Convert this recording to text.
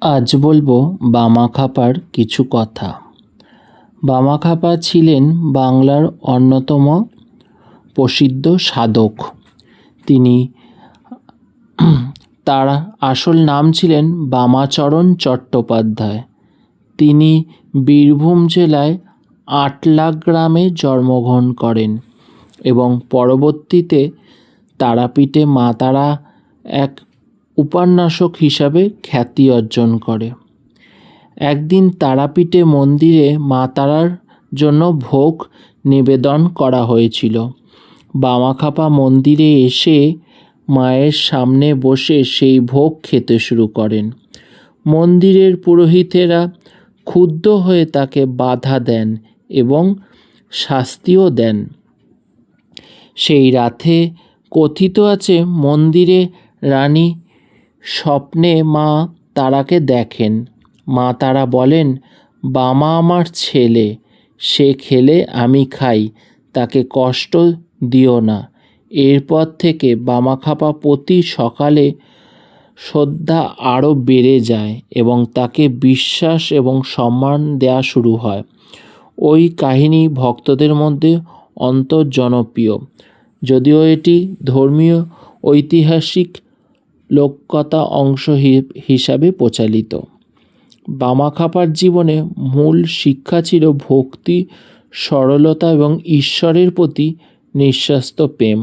আজ বলবো বামাখ্যাপার কিছু কথা। বামাখ্যাপা ছিলেন বাংলার অন্যতম প্রসিদ্ধ সাধক। তার আসল নাম ছিলেন বামাচরণ চট্টোপাধ্যায়। তিনি বীরভূম জেলায় আটলা গ্রামে জন্মগ্রহণ করেন এবং পরবর্তীতে তারাপীঠে মা তারা এক উপন্যাসক হিসাবে খ্যাতি অর্জন করে। একদিন তারাপীঠে মন্দিরে মা তারার জন্য ভোগ নিবেদন করা হয়েছিল। বামাখ্যাপা মন্দিরে এসে মায়ের সামনে বসে সেই ভোগ খেতে শুরু করেন। মন্দিরের পুরোহিতেরা ক্ষুব্ধ হয়ে তাকে বাধা দেন এবং শাস্তিও দেন। সেই রাতে কথিত আছে মন্দিরে রানী স্বপ্নে মা তারাকে দেখেন। মা তারা বলেন, বামা আমার ছেলে, সে খেলে আমি খাই, তাকে কষ্ট দিও না। এরপর থেকে বামাখ্যাপা প্রতি সকালে শ্রদ্ধা আরও বেড়ে যায় এবং তাকে বিশ্বাস এবং সম্মান দেওয়া শুরু হয়। ওই কাহিনী ভক্তদের মধ্যে জনপ্রিয়, যদিও এটি ধর্মীয় ঐতিহাসিক লোককথা অংশ হিসাবে প্রচলিত। বামাখ্যাপার জীবনে মূল শিক্ষা ছিল ভক্তি, সরলতা এবং ঈশ্বরের প্রতি নিঃস্বার্থ প্রেম।